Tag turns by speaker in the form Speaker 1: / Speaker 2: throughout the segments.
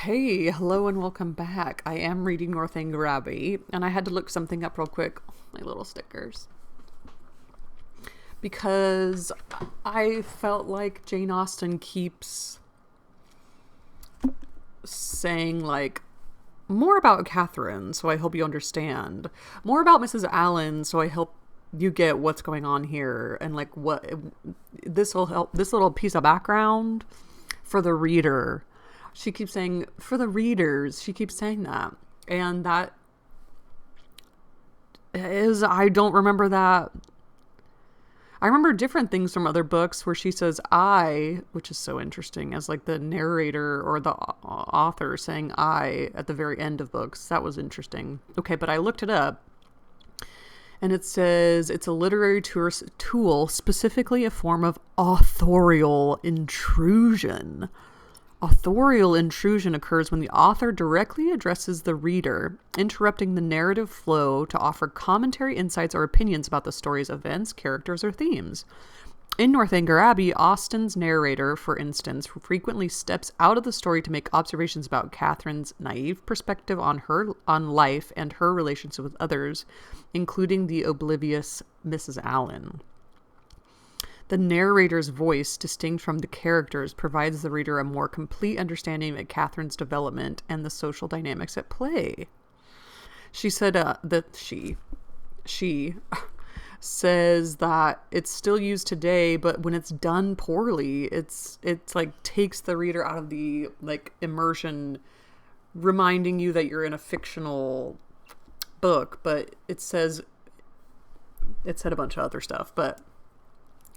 Speaker 1: Hey, hello and welcome back. I am reading Northanger Abbey, and I had to look something up real quick. My little stickers. Because I felt like Jane Austen keeps saying, more about Catherine, so I hope you understand. More about Mrs. Allen, so I hope you get what's going on here. And, what this will help, this little piece of background for the reader. She keeps saying, for the readers, she keeps saying that. And that is, I don't remember that. I remember different things from other books where she says I, which is so interesting, as the narrator or the author saying I at the very end of books. That was interesting. Okay, but I looked it up. And it says it's a literary tool, specifically a form of authorial intrusion. Authorial intrusion occurs when the author directly addresses the reader, interrupting the narrative flow to offer commentary, insights, or opinions about the story's events, characters, or themes. In Northanger Abbey, Austen's narrator, for instance, frequently steps out of the story to make observations about Catherine's naive perspective on life and her relationship with others, including the oblivious Mrs. Allen. The narrator's voice, distinct from the characters, provides the reader a more complete understanding of Catherine's development and the social dynamics at play. She said that she says that it's still used today, but when it's done poorly, it's takes the reader out of the immersion, reminding you that you're in a fictional book. But it said a bunch of other stuff, but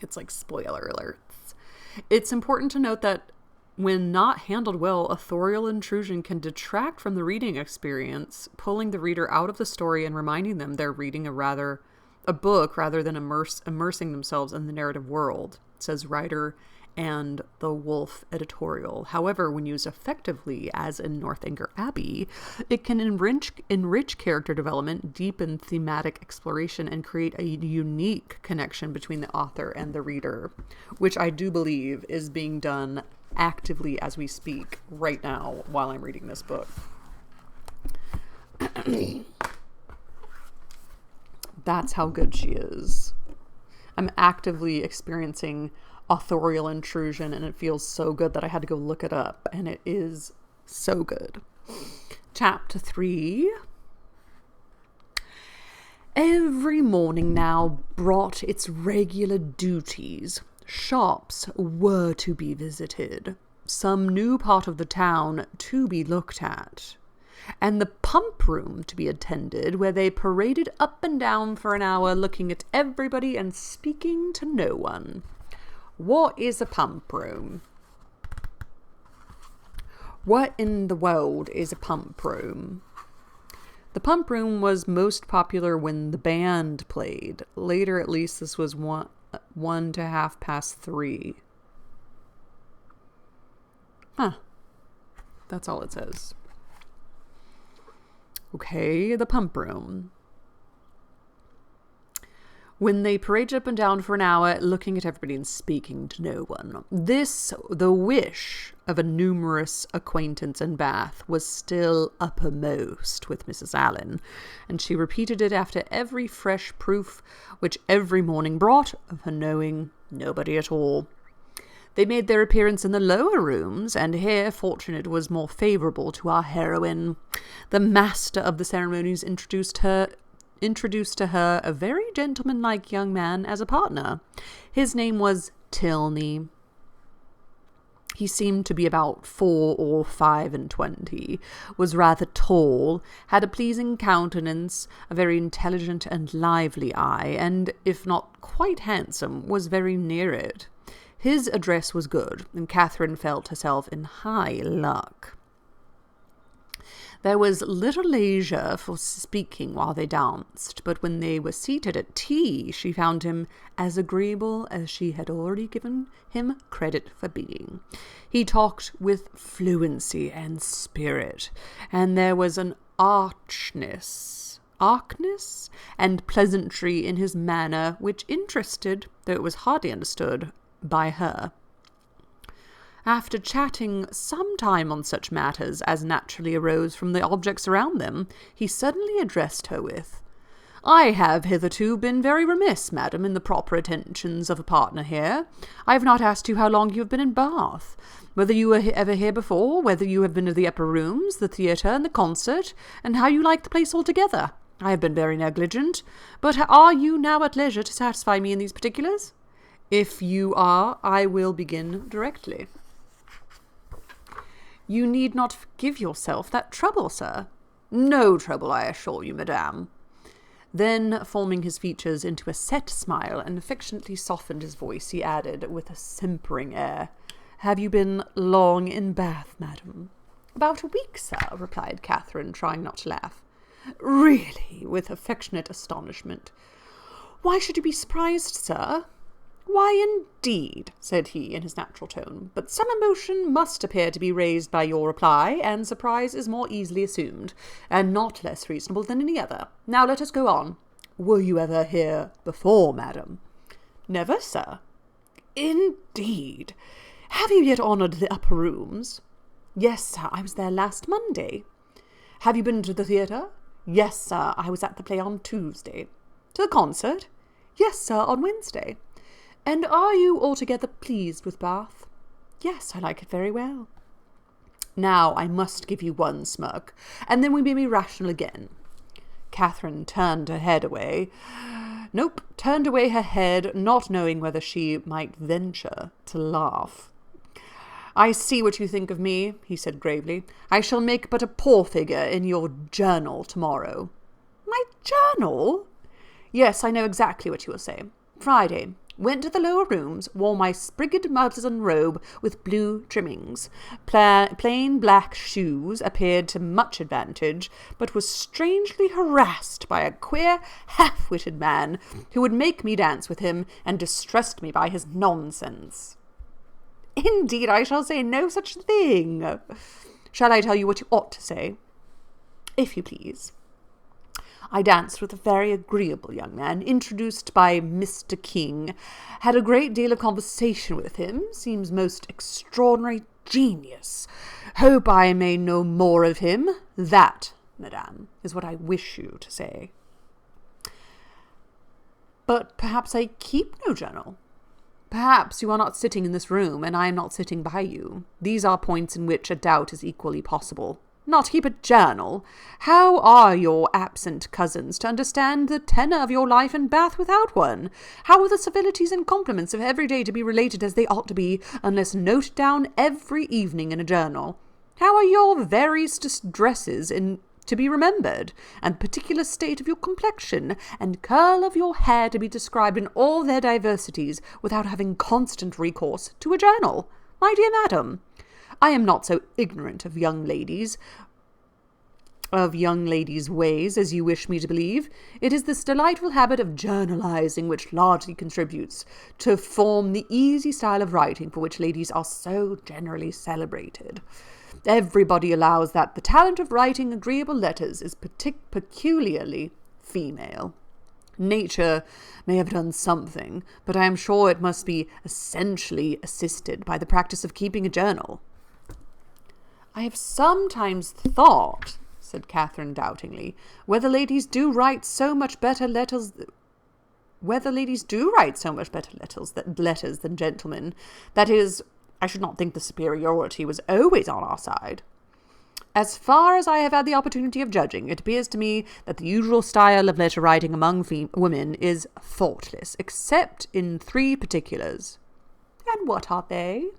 Speaker 1: it's spoiler alerts. It's important to note that when not handled well, authorial intrusion can detract from the reading experience, pulling the reader out of the story and reminding them they're reading a book rather than immersing themselves in the narrative world, says writer and the Wolf editorial. However, when used effectively, as in Northanger Abbey, it can enrich character development, deepen thematic exploration, and create a unique connection between the author and the reader, which I do believe is being done actively as we speak right now while I'm reading this book. That's how good she is. I'm actively experiencing authorial intrusion, and it feels so good that I had to go look it up, and it is so good. Chapter 3. Every morning now brought its regular duties. Shops were to be visited, some new part of the town to be looked at, and the pump room to be attended, where they paraded up and down for an hour, looking at everybody and speaking to no one. What is a pump room? What in the world is a pump room? The pump room was most popular when the band played. Later, at least, this was 1 to 3:30. Huh. That's all it says. Okay, the pump room. When they paraded up and down for an hour, looking at everybody and speaking to no one. This, the wish of a numerous acquaintance in Bath, was still uppermost with Mrs. Allen, and she repeated it after every fresh proof which every morning brought of her knowing nobody at all. They made their appearance in the lower rooms, and here fortune was more favourable to our heroine. The master of the ceremonies introduced to her a very gentlemanlike young man as a partner. His name was Tilney. He seemed to be about 4 or 25, was rather tall, had a pleasing countenance, a very intelligent and lively eye, and, if not quite handsome, was very near it. His address was good, and Catherine felt herself in high luck. There was little leisure for speaking while they danced, but when they were seated at tea, she found him as agreeable as she had already given him credit for being. He talked with fluency and spirit, and there was an archness and pleasantry in his manner which interested, though it was hardly understood by her. After chatting some time on such matters as naturally arose from the objects around them, he suddenly addressed her with, "I have hitherto been very remiss, madam, in the proper attentions of a partner here. I have not asked you how long you have been in Bath, whether you were ever here before, whether you have been to the upper rooms, the theatre, and the concert, and how you like the place altogether. I have been very negligent, but are you now at leisure to satisfy me in these particulars? If you are, I will begin directly." "You need not give yourself that trouble, sir." "No trouble, I assure you, madame." Then, forming his features into a set smile and affectionately softened his voice, he added, with a simpering air, "Have you been long in Bath, madam?" "About a week, sir," replied Catherine, trying not to laugh. "Really?" with affectionate astonishment. "Why should you be surprised, sir?" "Why, indeed," said he in his natural tone, "but some emotion must appear to be raised by your reply, and surprise is more easily assumed, and not less reasonable than any other. Now let us go on. Were you ever here before, madam?" "Never, sir." "Indeed. Have you yet honoured the upper rooms?" "Yes, sir, I was there last Monday." "Have you been to the theatre?" "Yes, sir, I was at the play on Tuesday." "To the concert?" "Yes, sir, on Wednesday." "And are you altogether pleased with Bath?" "Yes, I like it very well." "Now I must give you one smirk, and then we may be rational again." Catherine turned her head away. Turned away her head, not knowing whether she might venture to laugh. "I see what you think of me," he said gravely. "I shall make but a poor figure in your journal tomorrow." "My journal?" "Yes, I know exactly what you will say. Friday. Went to the lower rooms, wore my sprigged muslin robe with blue trimmings. Plain black shoes appeared to much advantage, but was strangely harassed by a queer, half-witted man who would make me dance with him and distressed me by his nonsense." "Indeed, I shall say no such thing." "Shall I tell you what you ought to say?" "If you please." "I danced with a very agreeable young man, introduced by Mr. King. Had a great deal of conversation with him. Seems most extraordinary genius. Hope I may know more of him. That, madame, is what I wish you to say." "But perhaps I keep no journal." "Perhaps you are not sitting in this room, and I am not sitting by you. These are points in which a doubt is equally possible. Not keep a journal? How are your absent cousins to understand the tenor of your life in Bath without one? How are the civilities and compliments of every day to be related as they ought to be, unless noted down every evening in a journal? How are your various dresses to be remembered, and the particular state of your complexion and curl of your hair to be described in all their diversities, without having constant recourse to a journal? My dear madam, I am not so ignorant of young ladies' ways as you wish me to believe. It is this delightful habit of journalizing which largely contributes to form the easy style of writing for which ladies are so generally celebrated. Everybody allows that the talent of writing agreeable letters is peculiarly female. Nature may have done something, but I am sure it must be essentially assisted by the practice of keeping a journal." "I have sometimes thought," said Catherine doubtingly, "whether ladies do write so much better letters than gentlemen. That is, I should not think the superiority was always on our side." "As far as I have had the opportunity of judging, it appears to me that the usual style of letter writing among women is faultless, except in 3 particulars." "And what are they?"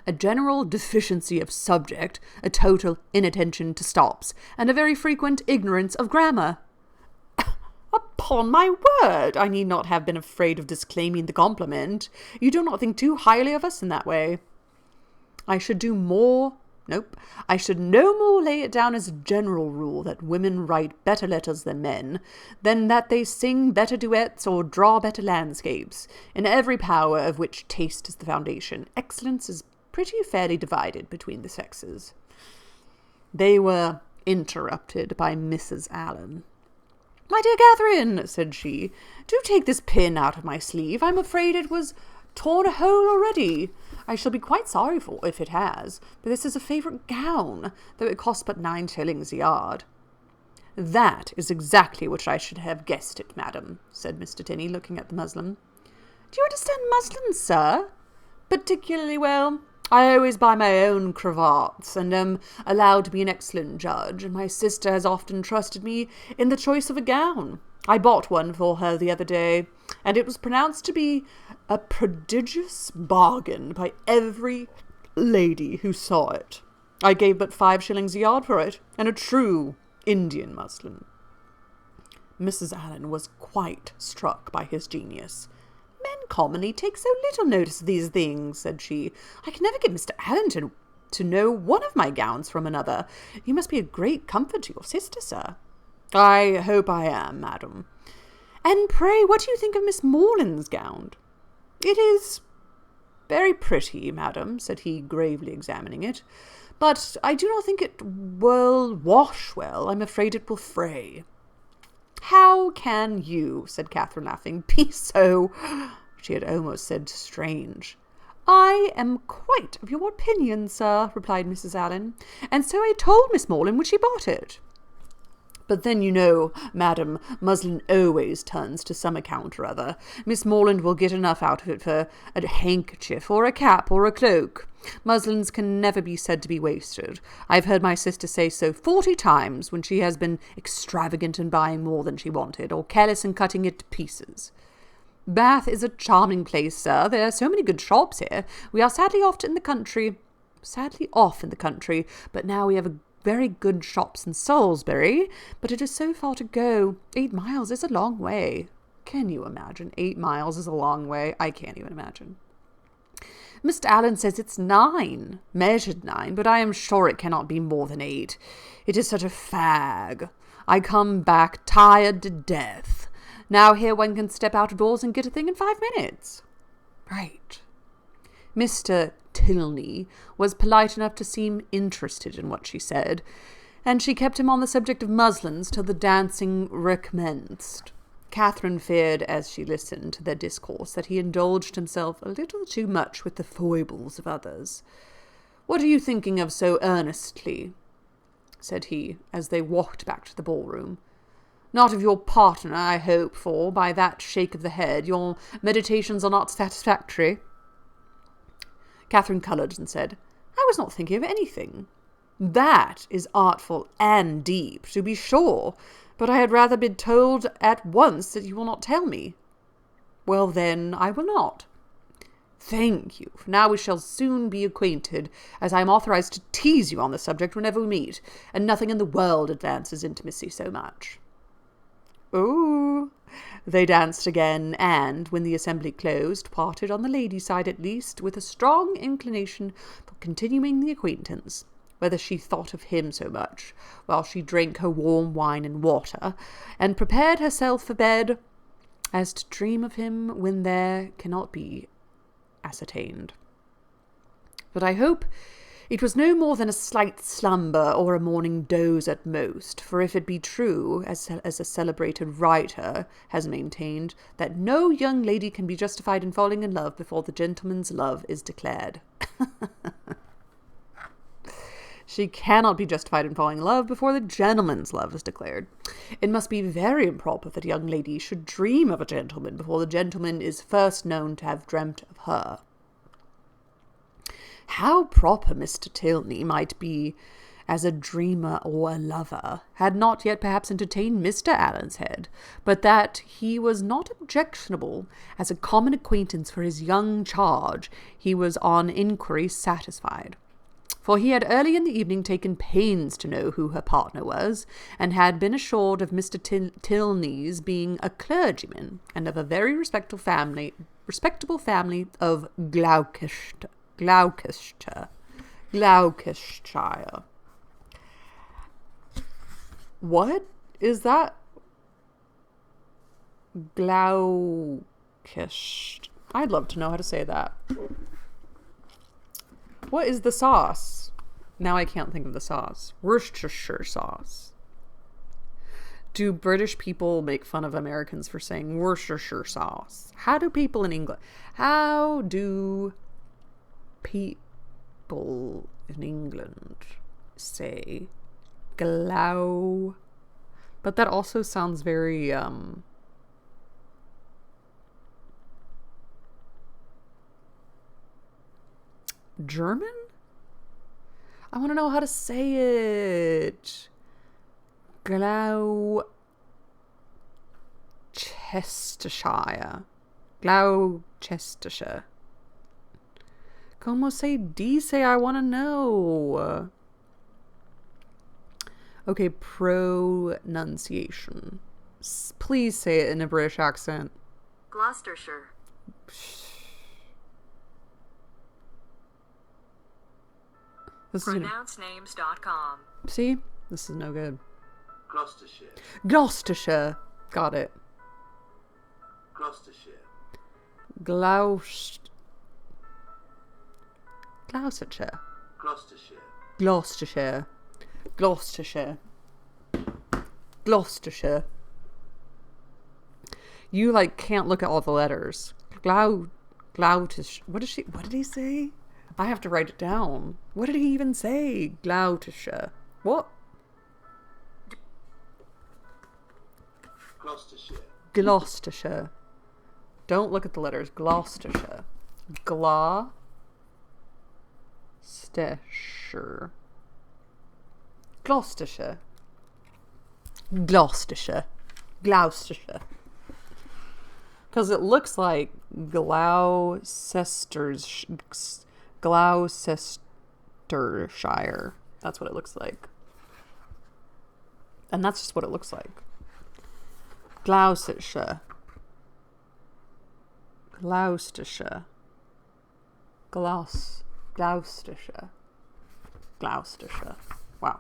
Speaker 1: "A general deficiency of subject, a total inattention to stops, and a very frequent ignorance of grammar." "Upon my word, I need not have been afraid of disclaiming the compliment. You do not think too highly of us in that way." I should no more lay it down as a general rule that women write better letters than men, than that they sing better duets or draw better landscapes. In every power of which taste is the foundation, excellence is pretty fairly divided between the sexes." They were interrupted by Mrs. Allen. "My dear Catherine," said she, "do take this pin out of my sleeve. I'm afraid it was torn a hole already. I shall be quite sorry for if it has, but this is a favourite gown, though it costs but 9 shillings a yard." "That is exactly what I should have guessed it, madam," said Mr. Tinney, looking at the muslin. "Do you understand muslin, sir?" "Particularly well. I always buy my own cravats, and am allowed to be an excellent judge, and my sister has often trusted me in the choice of a gown. I bought one for her the other day, and it was pronounced to be a prodigious bargain by every lady who saw it. I gave but 5 shillings a yard for it, and a true Indian muslin." Mrs. Allen was quite struck by his genius. "Men commonly take so little notice of these things," said she. "I can never get Mr. Allen to know one of my gowns from another. You must be a great comfort to your sister, sir." "I hope I am, madam." "And pray, what do you think of Miss Morland's gown?" "It is very pretty, madam," said he, gravely examining it, "but I do not think it will wash well. I'm afraid it will fray." "How can you," said Catherine, laughing, "be so—" she had almost said strange. "I am quite of your opinion, sir," replied Mrs. Allen, "and so I told Miss Morland when she bought it. But then, you know, madam, muslin always turns to some account or other. Miss Morland will get enough out of it for a handkerchief, or a cap, or a cloak. Muslins can never be said to be wasted. I've heard my sister say so 40 times when she has been extravagant in buying more than she wanted, or careless in cutting it to pieces. Bath is a charming place, sir. There are so many good shops here. We are sadly off in the country, but now we have a very good shops in Salisbury, but it is so far to go. 8 miles is a long way." Can you imagine? 8 miles is a long way. I can't even imagine. "Mr. Allen says it's 9, measured 9, but I am sure it cannot be more than 8. It is such a fag. I come back tired to death. Now here one can step out of doors and get a thing in 5 minutes. Right. Mr. Tilney was polite enough to seem interested in what she said, and she kept him on the subject of muslins till the dancing recommenced. Catherine feared, as she listened to their discourse, that he indulged himself a little too much with the foibles of others. "What are you thinking of so earnestly?" said he, as they walked back to the ballroom. "Not of your partner, I hope, for, by that shake of the head, your meditations are not satisfactory." Catherine coloured and said, "I was not thinking of anything." "That is artful and deep, to be sure, but I had rather be told at once that you will not tell me." "Well, then, I will not." "Thank you, for now we shall soon be acquainted, as I am authorized to tease you on the subject whenever we meet, and nothing in the world advances intimacy so much." "Oh!" They danced again, and, when the assembly closed, parted, on the lady's side at least, with a strong inclination for continuing the acquaintance, whether she thought of him so much, while she drank her warm wine and water, and prepared herself for bed, as to dream of him when there cannot be ascertained. But I hope it was no more than a slight slumber or a morning doze at most, for if it be true, as a celebrated writer has maintained, that no young lady can be justified in falling in love before the gentleman's love is declared. She cannot be justified in falling in love before the gentleman's love is declared. It must be very improper that a young lady should dream of a gentleman before the gentleman is first known to have dreamt of her. How proper Mr. Tilney might be as a dreamer or a lover had not yet perhaps entertained Mr. Allen's head, but that he was not objectionable as a common acquaintance for his young charge, he was on inquiry satisfied. For he had early in the evening taken pains to know who her partner was, and had been assured of Mr. Tilney's being a clergyman, and of a very respectable family of Gloucestershire. What is that? Gloucestershire. I'd love to know how to say that. What is the sauce? Now I can't think of the sauce. Worcestershire sauce. Do British people make fun of Americans for saying Worcestershire sauce? How do people in England say glow? But that also sounds very German? I want to know how to say it. Gloucestershire. Gloucestershire. Como se dice? I want to know. Okay, pronunciation. Please say it in a British accent.
Speaker 2: Gloucestershire. Pronouncenames.com.
Speaker 1: See? This is no good.
Speaker 3: Gloucestershire.
Speaker 1: Gloucestershire. Got it.
Speaker 3: Gloucestershire.
Speaker 1: Gloucestershire.
Speaker 3: Gloucestershire.
Speaker 1: Gloucestershire. Gloucestershire. Gloucestershire. You can't look at all the letters. Gloucestershire. What did he say? I have to write it down. What did he even say? Gloucestershire. What?
Speaker 3: Gloucestershire.
Speaker 1: Gloucestershire. Don't look at the letters. Gloucestershire. Gloucestershire. Gloucestershire. Gloucestershire. Gloucestershire. Because it looks like Gloucestershire. That's what it looks like. And that's just what it looks like. Gloucestershire. Gloucestershire. Gloucestershire. Gloucestershire. Wow.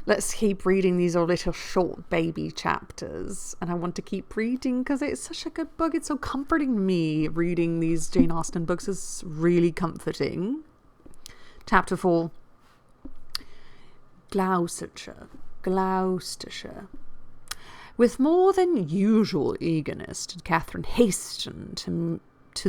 Speaker 1: Let's keep reading these little short baby chapters. And I want to keep reading because it's such a good book. It's so comforting to me. Reading these Jane Austen books is really comforting. Chapter 4. Gloucestershire. Gloucestershire. With more than usual eagerness did Catherine hasten to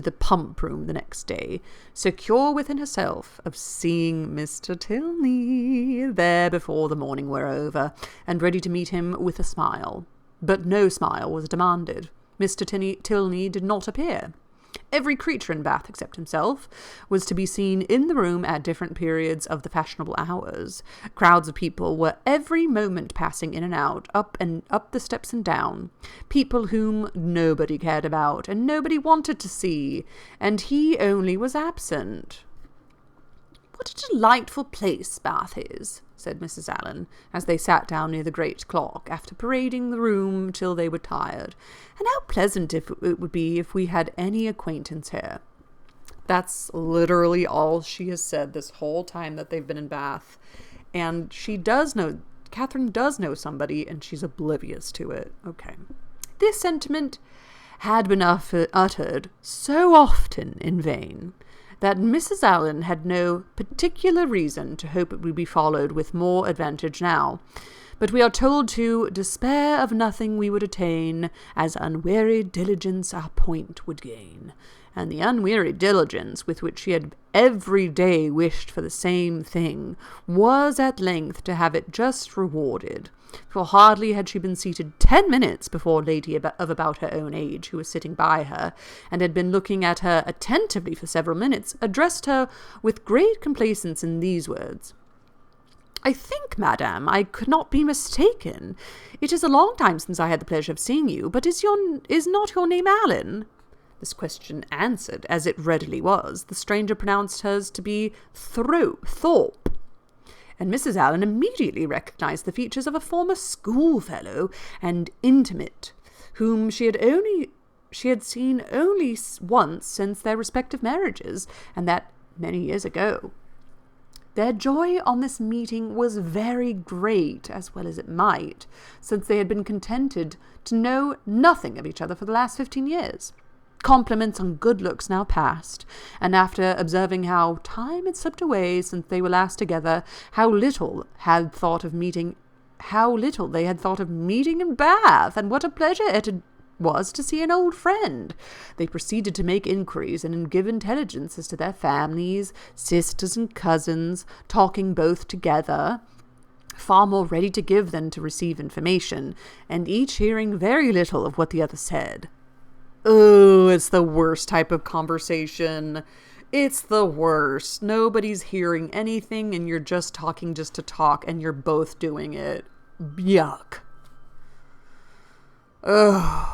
Speaker 1: the pump room the next day, secure within herself of seeing Mr. Tilney there before the morning were over, and ready to meet him with a smile. But no smile was demanded. Mr. Tilney did not appear. Every creature in Bath, except himself, was to be seen in the room at different periods of the fashionable hours. Crowds of people were every moment passing in and out, up the steps and down. People whom nobody cared about, and nobody wanted to see, and he only was absent. "What a delightful place Bath is," said Mrs. Allen, as they sat down near the great clock, after parading the room till they were tired. "And how pleasant it would be if we had any acquaintance here." That's literally all she has said this whole time that they've been in Bath. And Catherine does know somebody, and she's oblivious to it. Okay. This sentiment had been uttered so often in vain that Mrs. Allen had no particular reason to hope it would be followed with more advantage now. But we are told to despair of nothing we would attain, as unwearied diligence our point would gain. And the unwearied diligence with which she had every day wished for the same thing was at length to have it just rewarded. For hardly had she been seated 10 minutes before a lady of about her own age, who was sitting by her, and had been looking at her attentively for several minutes, addressed her with great complacence in these words: "I think, madam, I could not be mistaken. It is a long time since I had the pleasure of seeing you, but is not your name Allen?" This question answered, as it readily was. The stranger pronounced hers to be Thorpe. And Mrs. Allen immediately recognized the features of a former schoolfellow and intimate, whom she had seen only once since their respective marriages, and that many years ago. Their joy on this meeting was very great, as well as it might, since they had been contented to know nothing of each other for the last 15 years. Compliments on good looks now passed, and after observing how time had slipped away since they were last together, how little had thought of meeting how little they had thought of meeting in Bath, and what a pleasure it was to see an old friend. They proceeded to make inquiries and give intelligence as to their families, sisters and cousins, talking both together, far more ready to give than to receive information, and each hearing very little of what the other said. Oh, it's the worst type of conversation. It's the worst. Nobody's hearing anything and you're just talking just to talk and you're both doing it. Yuck. Ugh.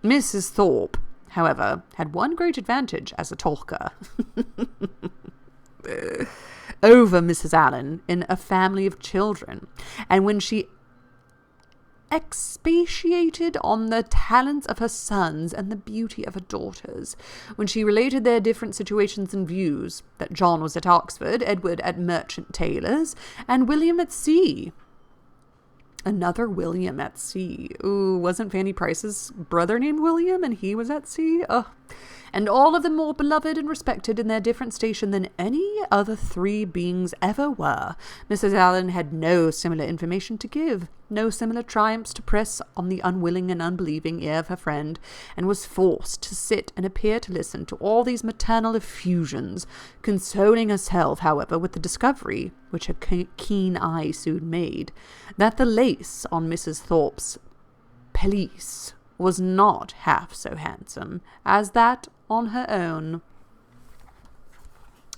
Speaker 1: Mrs. Thorpe, however, had one great advantage as a talker over Mrs. Allen in a family of children, and when she expatiated on the talents of her sons and the beauty of her daughters, when she related their different situations and views, that John was at Oxford, Edward at Merchant Taylor's, and William at sea. Another William at sea. Ooh, wasn't Fanny Price's brother named William and he was at sea? Ugh. And all of them more beloved and respected in their different station than any other three beings ever were. Mrs. Allen had no similar information to give, no similar triumphs to press on the unwilling and unbelieving ear of her friend, and was forced to sit and appear to listen to all these maternal effusions, consoling herself, however, with the discovery, which her keen eye soon made, that the lace on Mrs. Thorpe's pelisse was not half so handsome as that on her own.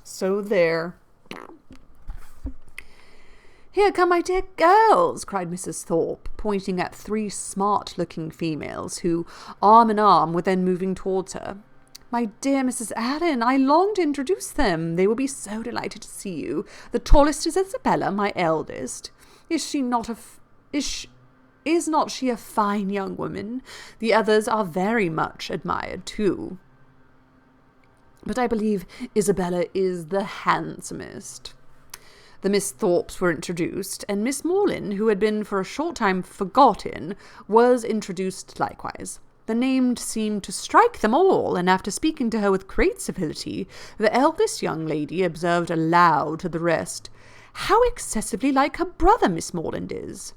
Speaker 1: So there. "Here come my dear girls," cried Mrs. Thorpe, pointing at three smart-looking females who, arm in arm, were then moving towards her. "My dear Mrs. Allen, I long to introduce them. They will be so delighted to see you. The tallest is Isabella, my eldest. Is not she a fine young woman? The others are very much admired too, but I believe Isabella is the handsomest." The Miss Thorpes were introduced, and Miss Morland, who had been for a short time forgotten, was introduced likewise. The named seemed to strike them all, and after speaking to her with great civility, the eldest young lady observed aloud to the rest, "How excessively like her brother Miss Morland is."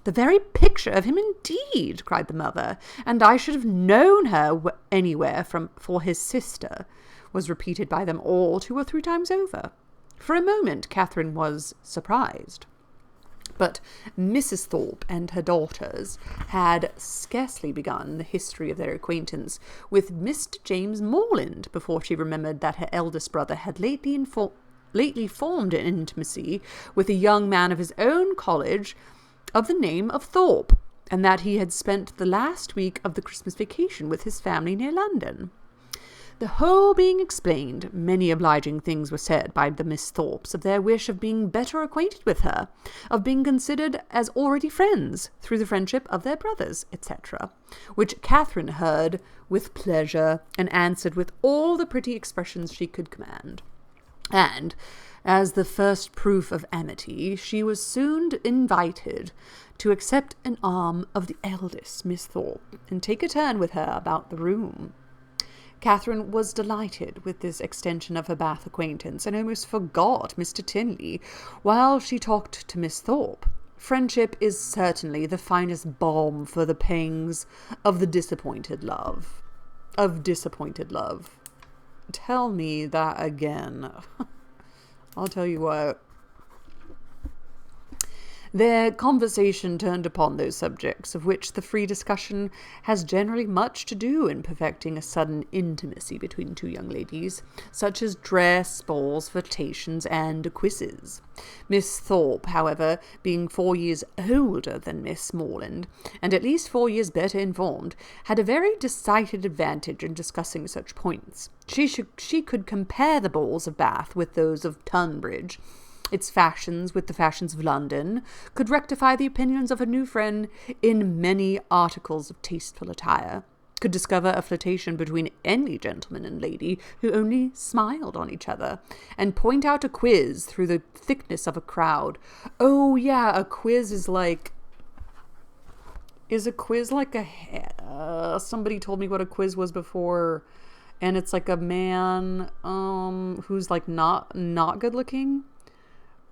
Speaker 1: "The very picture of him indeed," cried the mother, "and I should have known her anywhere for his sister," was repeated by them all 2 or 3 times over. For a moment Catherine was surprised, but Mrs. Thorpe and her daughters had scarcely begun the history of their acquaintance with Mr. James Morland before she remembered that her eldest brother had lately formed an intimacy with a young man of his own college of the name of Thorpe, and that he had spent the last week of the Christmas vacation with his family near London. The whole being explained, many obliging things were said by the Miss Thorpes of their wish of being better acquainted with her, of being considered as already friends through the friendship of their brothers, etc., which Catherine heard with pleasure and answered with all the pretty expressions she could command. And, as the first proof of amity, she was soon invited to accept an arm of the eldest Miss Thorpe and take a turn with her about the room. Catherine was delighted with this extension of her Bath acquaintance, and almost forgot Mr. Tinley while she talked to Miss Thorpe. Friendship is certainly the finest balm for the pangs of disappointed love. Tell me that again. I'll tell you what. Their conversation turned upon those subjects of which the free discussion has generally much to do in perfecting a sudden intimacy between 2 young ladies, such as dress, balls, flirtations, and quizzes. Miss Thorpe, however, being 4 years older than Miss Morland, and at least 4 years better informed, had a very decided advantage in discussing such points. She could compare the balls of Bath with those of Tunbridge, its fashions with the fashions of London, could rectify the opinions of her new friend in many articles of tasteful attire, could discover a flirtation between any gentleman and lady who only smiled on each other, and point out a quiz through the thickness of a crowd. Oh yeah, a quiz is like... Is a quiz like a... somebody told me what a quiz was before, and it's like a man who's like not good looking,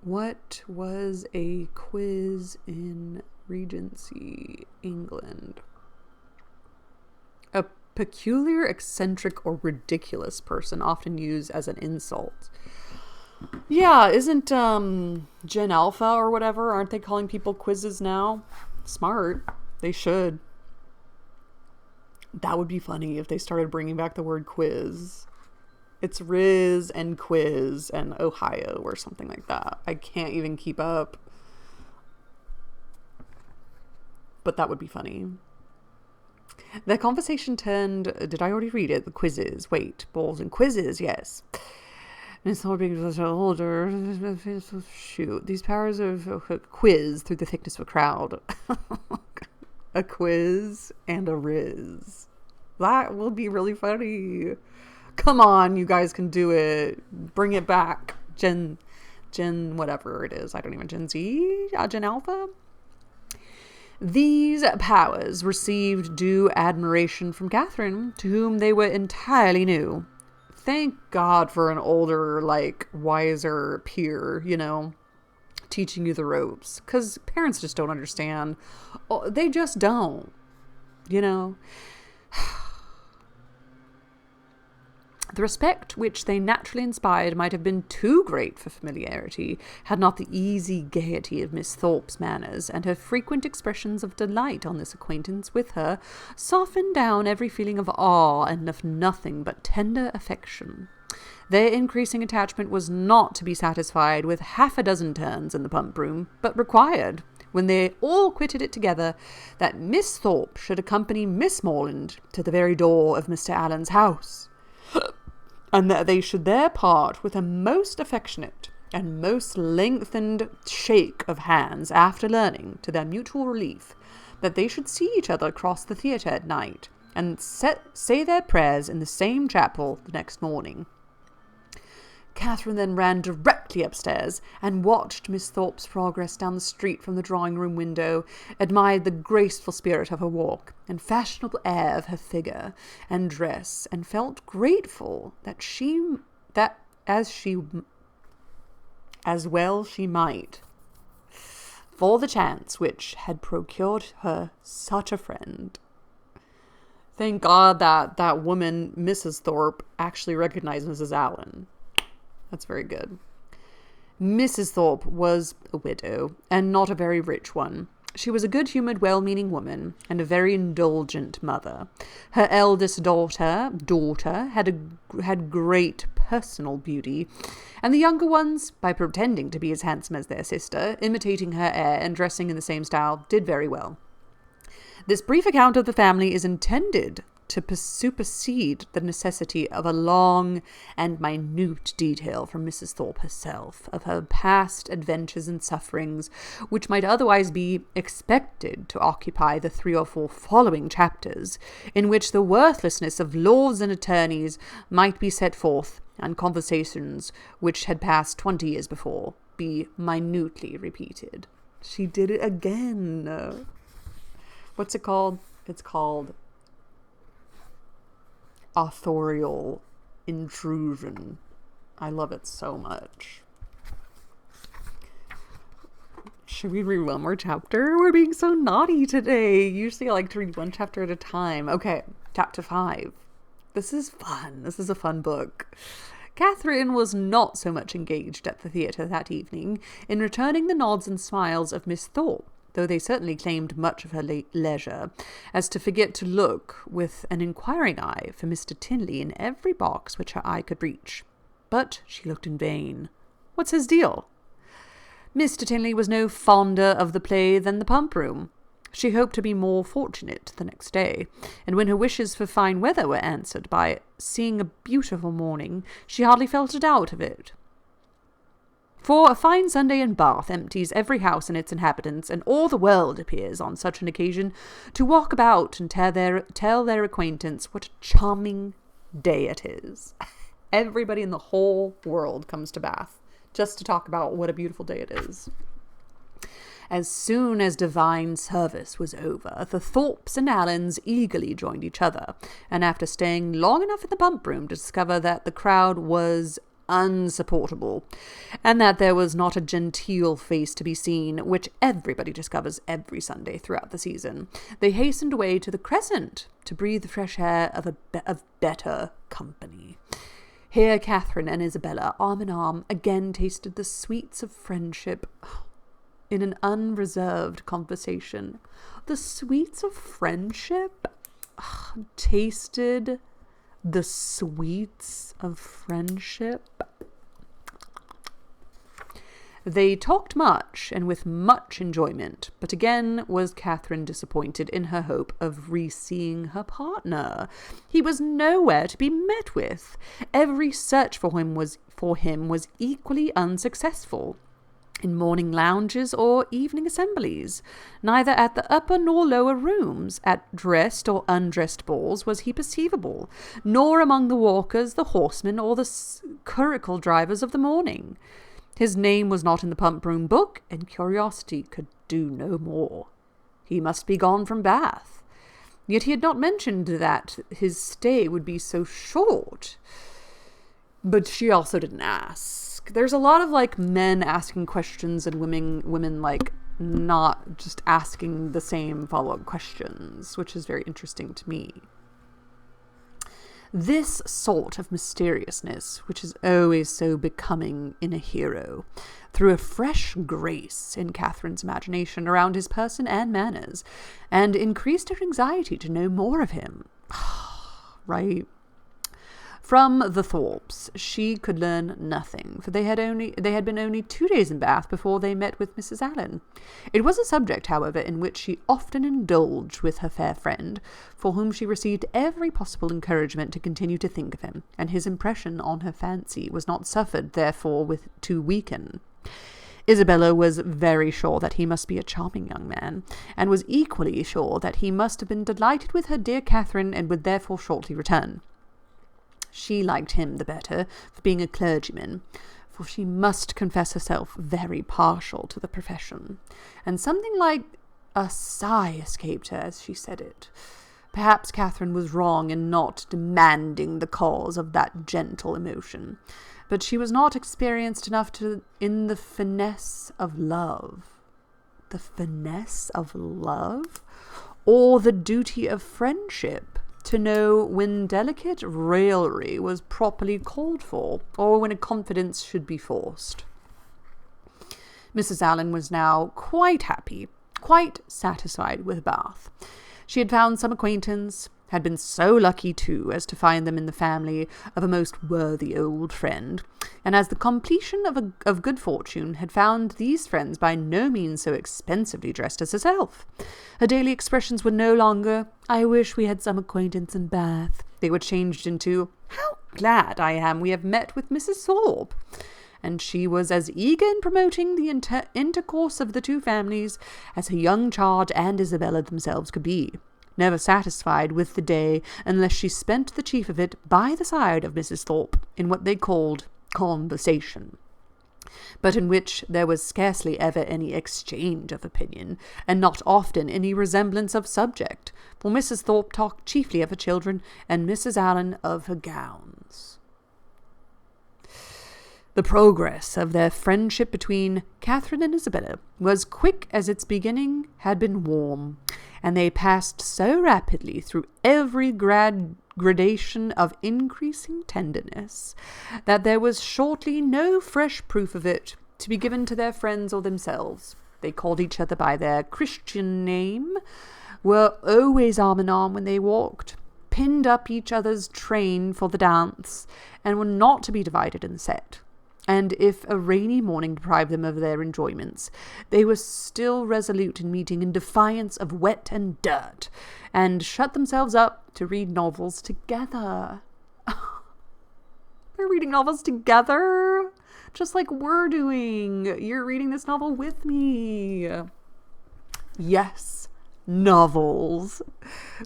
Speaker 1: What was a quiz in Regency England? A peculiar, eccentric, or ridiculous person, often used as an insult. Yeah, isn't Gen Alpha or whatever, aren't they calling people quizzes now? Smart. They should. That would be funny if they started bringing back the word quiz. It's Riz and Quiz and Ohio or something like that. I can't even keep up. But that would be funny. The conversation turned... Did I already read it? The quizzes. Wait. Balls and quizzes. Yes. It's not being older. Shoot. These powers of quiz through the thickness of a crowd. A quiz and a Riz. That will be really funny. Come on, you guys can do it. Bring it back. Gen whatever it is. I don't even... Gen Z? Gen Alpha? These powers received due admiration from Catherine, to whom they were entirely new. Thank God for an older, wiser peer, teaching you the ropes. Because parents just don't understand. Oh, they just don't, The respect which they naturally inspired might have been too great for familiarity, had not the easy gaiety of Miss Thorpe's manners, and her frequent expressions of delight on this acquaintance with her, softened down every feeling of awe and of nothing but tender affection. Their increasing attachment was not to be satisfied with half a dozen turns in the pump room, but required, when they all quitted it together, that Miss Thorpe should accompany Miss Morland to the very door of Mr. Allen's house, and that they should there part with a most affectionate and most lengthened shake of hands, after learning, to their mutual relief, that they should see each other across the theatre at night, and say their prayers in the same chapel the next morning. Catherine then ran directly upstairs and watched Miss Thorpe's progress down the street from the drawing-room window, admired the graceful spirit of her walk and fashionable air of her figure and dress, and felt grateful as well she might, for the chance which had procured her such a friend. Thank God that woman, Mrs. Thorpe, actually recognized Mrs. Allen. That's very good. Mrs. Thorpe was a widow, and not a very rich one. She was a good-humoured, well-meaning woman, and a very indulgent mother. Her eldest daughter had great personal beauty, and the younger ones, by pretending to be as handsome as their sister, imitating her air and dressing in the same style, did very well. This brief account of the family is intended to supersede the necessity of a long and minute detail from Mrs. Thorpe herself, of her past adventures and sufferings, which might otherwise be expected to occupy the 3 or 4 following chapters, in which the worthlessness of lords and attorneys might be set forth, and conversations which had passed 20 years before be minutely repeated. She did it again. What's it called? It's called authorial intrusion. I love it so much. Should we read one more chapter? We're being so naughty today. Usually I like to read one chapter at a time. Okay, chapter 5. This is fun. This is a fun book. Catherine was not so much engaged at the theatre that evening in returning the nods and smiles of Miss Thorpe, though they certainly claimed much of her leisure, as to forget to look with an inquiring eye for Mr. Tinley in every box which her eye could reach. But she looked in vain. What's his deal? Mr. Tinley was no fonder of the play than the pump room. She hoped to be more fortunate the next day, and when her wishes for fine weather were answered by seeing a beautiful morning, she hardly felt a doubt of it. For a fine Sunday in Bath empties every house and its inhabitants, and all the world appears on such an occasion to walk about and tell their acquaintance what a charming day it is. Everybody in the whole world comes to Bath just to talk about what a beautiful day it is. As soon as divine service was over, the Thorpes and Allens eagerly joined each other, and after staying long enough in the pump room to discover that the crowd was unsupportable, and that there was not a genteel face to be seen, which everybody discovers every Sunday throughout the season, they hastened away to the Crescent to breathe the fresh air of better company. Here Catherine and Isabella, arm in arm, again tasted the sweets of friendship in an unreserved conversation. The sweets of friendship? Tasted the sweets of friendship? They talked much and with much enjoyment, but again was Catherine disappointed in her hope of re-seeing her partner. He was nowhere to be met with. Every search for him was equally unsuccessful. In morning lounges or evening assemblies, neither at the upper nor lower rooms, at dressed or undressed balls was he perceivable, nor among the walkers, the horsemen, or the curricle drivers of the morning. His name was not in the pump-room book, and curiosity could do no more. He must be gone from Bath. Yet he had not mentioned that his stay would be so short. But she also didn't ask. There's a lot of men asking questions and women not just asking the same follow-up questions, which is very interesting to me. This sort of mysteriousness, which is always so becoming in a hero, threw a fresh grace in Catherine's imagination around his person and manners, and increased her anxiety to know more of him. Right? From the Thorpes she could learn nothing, for they had been only 2 days in Bath before they met with Mrs. Allen. It was a subject, however, in which she often indulged with her fair friend, for whom she received every possible encouragement to continue to think of him, and his impression on her fancy was not suffered, therefore, to weaken. Isabella was very sure that he must be a charming young man, and was equally sure that he must have been delighted with her dear Catherine, and would therefore shortly return. She liked him the better for being a clergyman, for she must confess herself very partial to the profession, and something like a sigh escaped her as she said it. Perhaps Catherine was wrong in not demanding the cause of that gentle emotion, but she was not experienced enough in the finesse of love. The finesse of love? Or the duty of friendship? To know when delicate raillery was properly called for, or when a confidence should be forced. Mrs. Allen was now quite happy, quite satisfied with Bath. She had found some acquaintance, had been so lucky, too, as to find them in the family of a most worthy old friend, and as the completion of good fortune, had found these friends by no means so expensively dressed as herself. Her daily expressions were no longer, "I wish we had some acquaintance in Bath." They were changed into, "How glad I am we have met with Mrs. Thorpe." And she was as eager in promoting the intercourse of the two families as her young charge and Isabella themselves could be, never satisfied with the day unless she spent the chief of it by the side of Mrs. Thorpe in what they called conversation, but in which there was scarcely ever any exchange of opinion, and not often any resemblance of subject, for Mrs. Thorpe talked chiefly of her children, and Mrs. Allen of her gowns. The progress of their friendship between Catherine and Isabella was quick as its beginning had been warm, and they passed so rapidly through every gradation of increasing tenderness, that there was shortly no fresh proof of it to be given to their friends or themselves. They called each other by their Christian name, were always arm in arm when they walked, pinned up each other's train for the dance, and were not to be divided in the set. And if a rainy morning deprived them of their enjoyments, they were still resolute in meeting in defiance of wet and dirt, and shut themselves up to read novels together. They're reading novels together, just like we're doing. You're reading this novel with me. Yes, novels.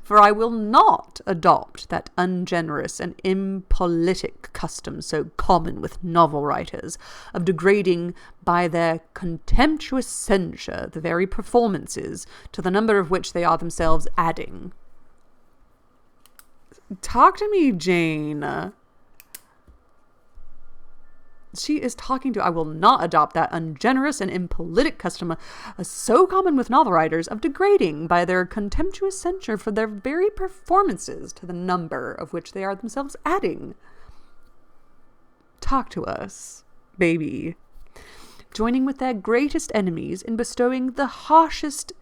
Speaker 1: For I will not adopt that ungenerous and impolitic custom so common with novel writers of degrading by their contemptuous censure the very performances to the number of which they are themselves adding. Talk to me, Jane. she is talking to. I will not adopt that ungenerous and impolitic custom, so common with novel writers, of degrading by their contemptuous censure for their very performances to the number of which they are themselves adding. Talk to us, baby. Joining with their greatest enemies in bestowing the harshest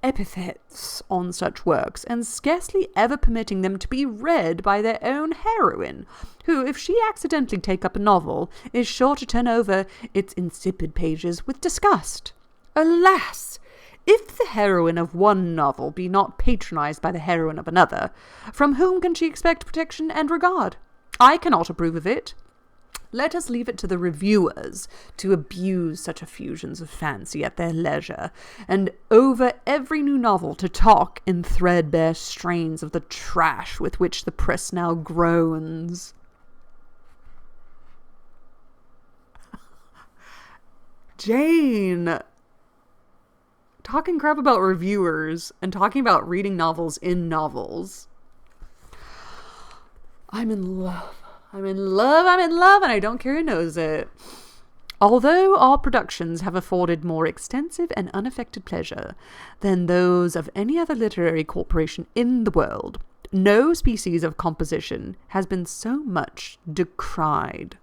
Speaker 1: epithets on such works, and scarcely ever permitting them to be read by their own heroine, who, if she accidentally take up a novel, is sure to turn over its insipid pages with disgust. Alas! If the heroine of one novel be not patronized by the heroine of another, from whom can she expect protection and regard? I cannot approve of it. Let us leave it to the reviewers to abuse such effusions of fancy at their leisure, and over every new novel to talk in threadbare strains of the trash with which the press now groans. Jane! Talking crap about reviewers and talking about reading novels in novels. I'm in love. I'm in love, and I don't care who knows it. Although all productions have afforded more extensive and unaffected pleasure than those of any other literary corporation in the world, no species of composition has been so much decried.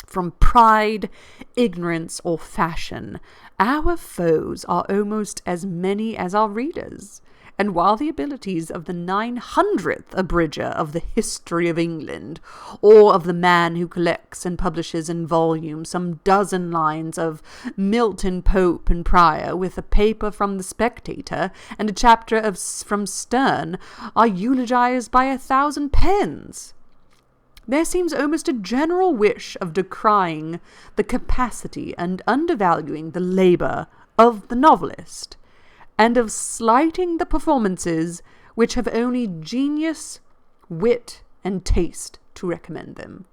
Speaker 1: From pride, ignorance, or fashion, our foes are almost as many as our readers. And while the abilities of the 900th abridger of the history of England, or of the man who collects and publishes in volumes some dozen lines of Milton, Pope, and Prior, with a paper from the Spectator and a chapter from Sterne, are eulogized by 1,000 pens, there seems almost a general wish of decrying the capacity and undervaluing the labor of the novelist, and of slighting the performances which have only genius, wit, and taste to recommend them.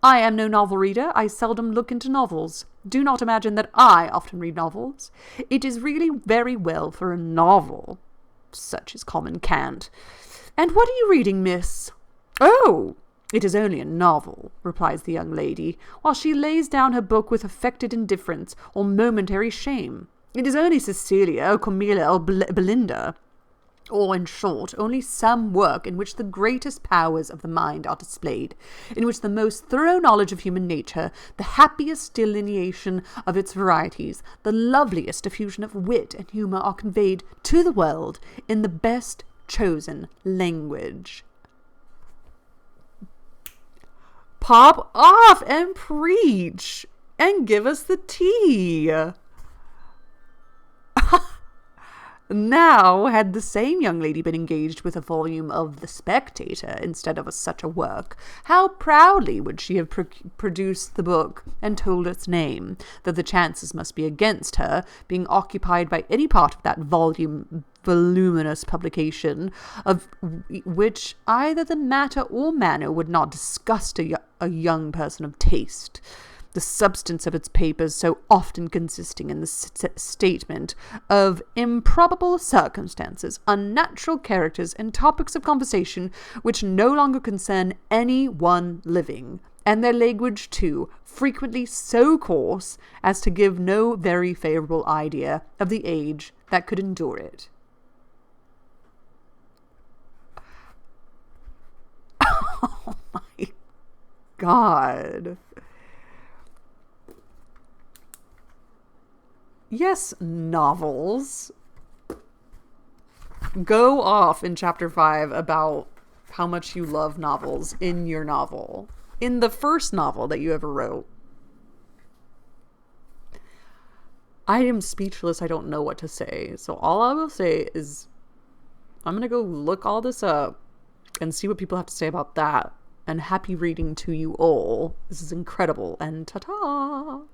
Speaker 1: I am no novel reader. I seldom look into novels. Do not imagine that I often read novels. It is really very well for a novel. Such is common cant. And what are you reading, miss? Oh, it is only a novel, replies the young lady, while she lays down her book with affected indifference or momentary shame. It is only Cecilia, or Camilla, or Belinda, or, in short, only some work in which the greatest powers of the mind are displayed, in which the most thorough knowledge of human nature, the happiest delineation of its varieties, the loveliest diffusion of wit and humour are conveyed to the world in the best chosen language. Pop off and preach and give us the tea. Now, had the same young lady been engaged with a volume of The Spectator instead of such a work, how proudly would she have produced the book and told its name, though the chances must be against her being occupied by any part of that voluminous publication, of which either the matter or manner would not disgust a young person of taste. The substance of its papers so often consisting in the statement of improbable circumstances, unnatural characters, and topics of conversation which no longer concern any one living, and their language, too, frequently so coarse as to give no very favourable idea of the age that could endure it. Oh my God. Yes, novels. Go off in chapter 5 about how much you love novels in your novel. In the first novel that you ever wrote. I am speechless. I don't know what to say. So all I will say is I'm going to go look all this up and see what people have to say about that. And happy reading to you all. This is incredible. And ta-ta!